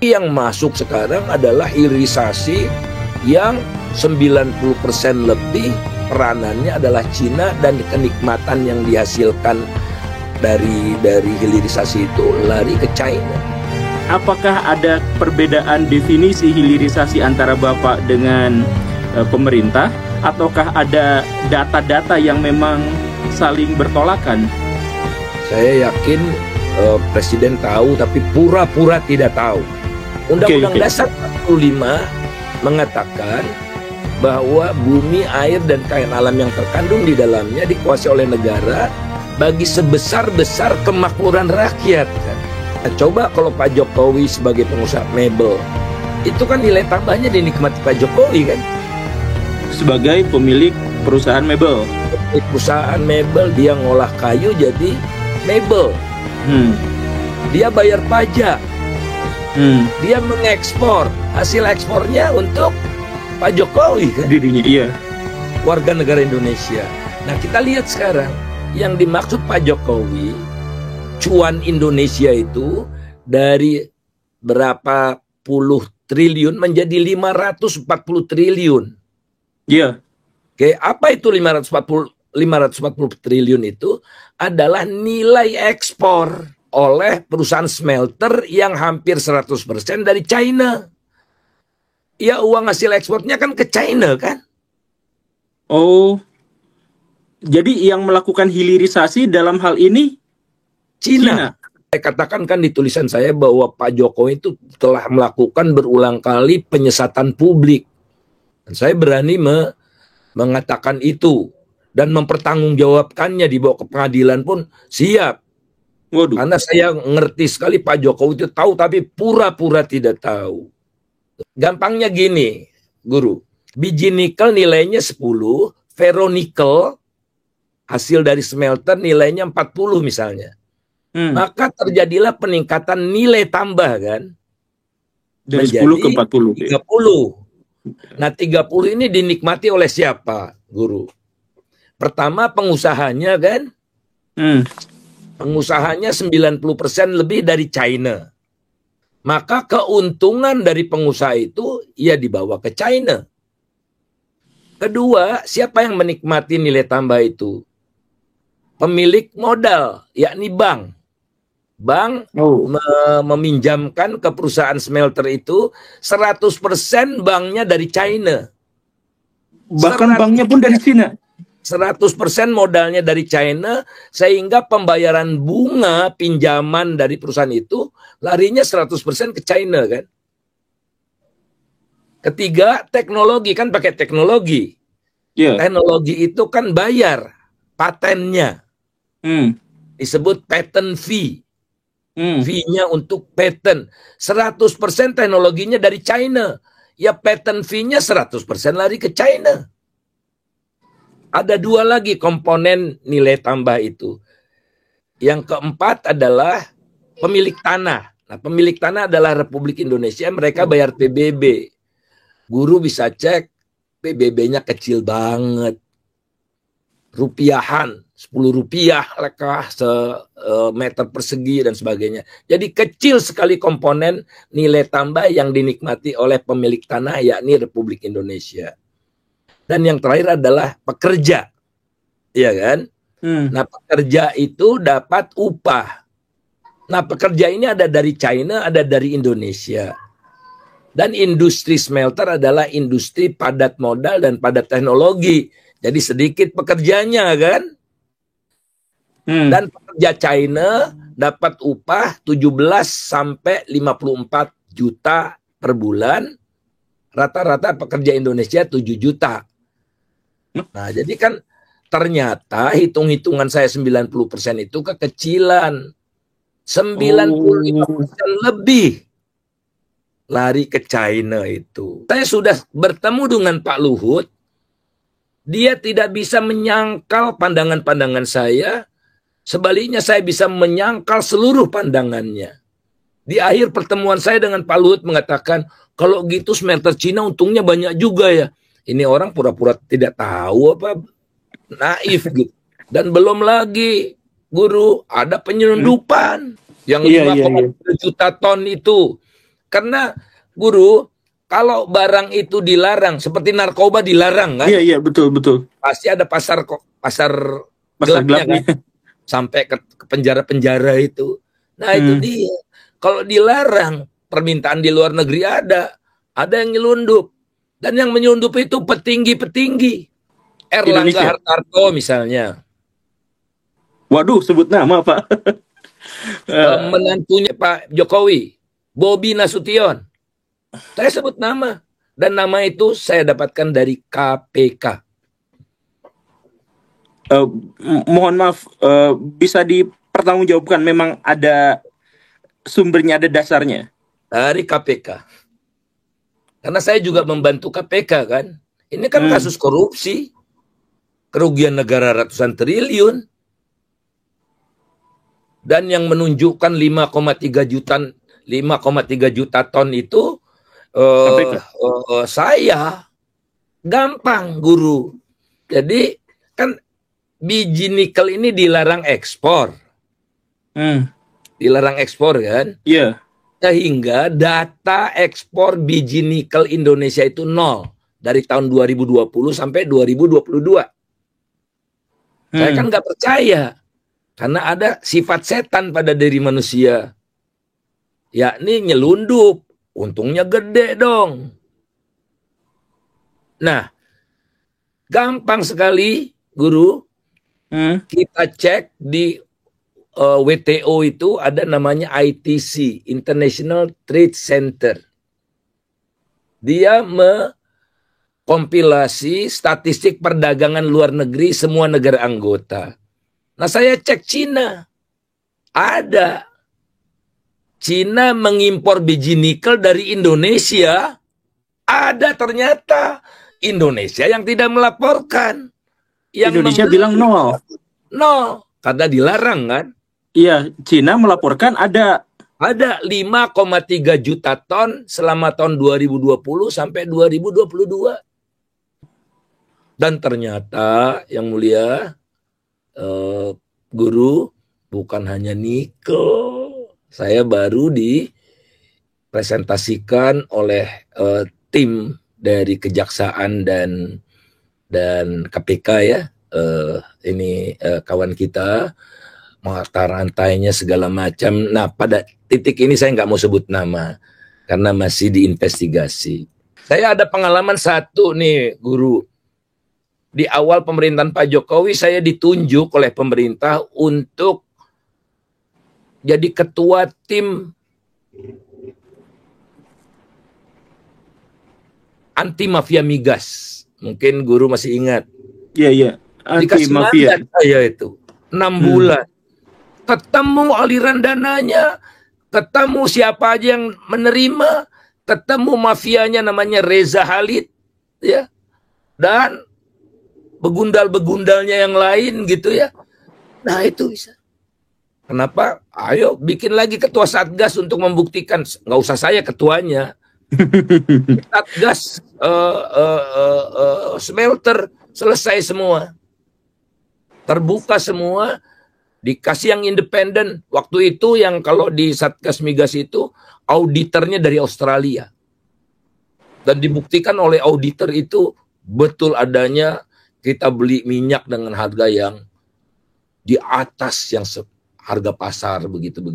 Yang masuk sekarang adalah hilirisasi yang 90% lebih peranannya adalah Cina, dan kenikmatan yang dihasilkan dari hilirisasi itu lari ke China. Apakah ada perbedaan definisi hilirisasi antara Bapak dengan pemerintah, ataukah ada data-data yang memang saling bertolakan? Saya yakin Presiden tahu tapi pura-pura tidak tahu. Undang-Undang Dasar 45 mengatakan bahwa bumi, air, dan kekayaan alam yang terkandung di dalamnya dikuasai oleh negara bagi sebesar-besar kemakmuran rakyat. Nah, coba kalau Pak Jokowi sebagai pengusaha mebel, itu kan nilai tambahnya dinikmati Pak Jokowi kan? Sebagai pemilik perusahaan mebel. Perusahaan mebel, dia ngolah kayu jadi mebel. Dia bayar pajak. Dia mengekspor, hasil ekspornya untuk Pak Jokowi kan? Dirinya, iya. Warga negara Indonesia. Nah, kita lihat sekarang yang dimaksud Pak Jokowi, cuan Indonesia itu dari berapa puluh triliun menjadi 540 triliun. Iya. Oke, apa itu 540 triliun itu? Adalah nilai ekspor oleh perusahaan smelter yang hampir 100% dari China. Ya, uang hasil ekspornya kan ke China kan? Oh, jadi yang melakukan hilirisasi dalam hal ini Cina. Saya katakan kan di tulisan saya bahwa Pak Jokowi itu telah melakukan berulang kali penyesatan publik. Dan saya berani mengatakan itu dan mempertanggungjawabkannya, dibawa ke pengadilan pun siap. Waduh. Karena saya ngerti sekali Pak Jokowi itu tahu tapi pura-pura tidak tahu. Gampangnya gini, Guru. Biji nikel nilainya 10, ferronikel hasil dari smelter nilainya 40 misalnya. Maka terjadilah peningkatan nilai tambah kan? Dari 10 ke 40. 30. Nah, 30 ini dinikmati oleh siapa, Guru? Pertama, pengusahanya kan? Pengusahanya 90% lebih dari China. Maka keuntungan dari pengusaha itu ya dibawa ke China. Kedua, siapa yang menikmati nilai tambah itu? Pemilik modal, yakni bank. Bank meminjamkan ke perusahaan smelter itu 100% banknya dari China. Bahkan banknya pun dari China. 100% modalnya dari China, sehingga pembayaran bunga pinjaman dari perusahaan itu larinya 100% ke China kan. Ketiga, teknologi, kan pakai teknologi. Teknologi itu kan bayar patennya. Disebut patent fee. Fee-nya untuk patent. 100% teknologinya dari China. Ya, patent fee-nya 100% lari ke China. Ada dua lagi komponen nilai tambah itu. Yang keempat adalah pemilik tanah. Nah, pemilik tanah adalah Republik Indonesia, mereka bayar PBB. Guru bisa cek, PBB-nya kecil banget. Rupiahan, 10 rupiah lekah meter persegi dan sebagainya. Jadi kecil sekali komponen nilai tambah yang dinikmati oleh pemilik tanah, yakni Republik Indonesia. Dan yang terakhir adalah pekerja, ya kan? Nah, pekerja itu dapat upah. Nah, pekerja ini ada dari China, ada dari Indonesia. Dan industri smelter adalah industri padat modal dan padat teknologi. Jadi sedikit pekerjanya kan? Dan pekerja China dapat upah 17 sampai 54 juta per bulan. Rata-rata pekerja Indonesia 7 juta. Nah, jadi kan ternyata hitung-hitungan saya 90% itu kekecilan. 95% lebih lari ke China itu. Saya sudah bertemu dengan Pak Luhut. Dia tidak bisa menyangkal pandangan-pandangan saya. Sebaliknya saya bisa menyangkal seluruh pandangannya. Di akhir pertemuan saya dengan Pak Luhut mengatakan, kalau gitu smelter Cina untungnya banyak juga ya. Ini orang pura-pura tidak tahu apa, naif gitu. Dan belum lagi, Guru, ada penyelundupan yang 5,3 juta ton itu. karena guru, kalau barang itu dilarang, seperti narkoba dilarang kan? Iya, betul. Pasti ada pasar gelapnya kan? Sampai ke penjara-penjara itu. Nah, itu dia. Kalau dilarang, permintaan di luar negeri ada yang nyelundup. Dan yang menyelundup itu petinggi-petinggi. Erlangga Hartarto misalnya. Waduh, sebut nama, Pak. Menantunya Pak Jokowi, Bobi Nasution. Saya sebut nama. Dan nama itu saya dapatkan dari KPK. Mohon maaf, bisa dipertanggungjawabkan, memang ada sumbernya, ada dasarnya? Dari KPK. Karena saya juga membantu KPK kan. Ini kan kasus korupsi. Kerugian negara ratusan triliun. Dan yang menunjukkan 5,3 juta ton itu saya. Gampang, guru. Jadi kan biji nikel ini dilarang ekspor. Dilarang ekspor kan? Iya. Sehingga data ekspor biji nikel Indonesia itu 0 dari tahun 2020 sampai 2022. Saya kan nggak percaya karena ada sifat setan pada diri manusia, yakni nyelundup. Untungnya gede dong. Nah, gampang sekali, guru. Kita cek di WTO itu ada namanya ITC, International Trade Center. Dia mengkompilasi statistik perdagangan luar negeri semua negara anggota. Nah, saya cek Cina. Ada. Cina mengimpor biji nikel dari Indonesia. Ada ternyata. Indonesia yang tidak melaporkan. Yang Indonesia bilang 0. Karena dilarang kan? Iya, Cina melaporkan ada 5,3 juta ton selama tahun 2020 sampai 2022. Dan ternyata yang mulia, guru, bukan hanya nikel. Saya baru dipresentasikan oleh tim dari Kejaksaan dan KPK ya. Ini kawan kita, mata rantainya segala macam. Nah, pada titik ini saya nggak mau sebut nama karena masih diinvestigasi. Saya ada pengalaman satu nih, guru. Di awal pemerintahan Pak Jokowi, saya ditunjuk oleh pemerintah untuk jadi ketua tim anti mafia migas. Mungkin guru masih ingat. Iya. Anti mafia. Saya itu 6 bulan. Ketemu aliran dananya, ketemu siapa aja yang menerima, ketemu mafianya namanya Reza Khalid, ya, dan begundal-begundalnya yang lain gitu ya. Nah, itu bisa. Kenapa? Ayo bikin lagi ketua Satgas untuk membuktikan. Nggak usah saya ketuanya. Satgas smelter selesai semua. Terbuka semua. Dikasih yang independen. Waktu itu yang kalau di Satgas Migas itu auditornya dari Australia. Dan dibuktikan oleh auditor itu betul adanya kita beli minyak dengan harga yang di atas yang harga pasar begitu.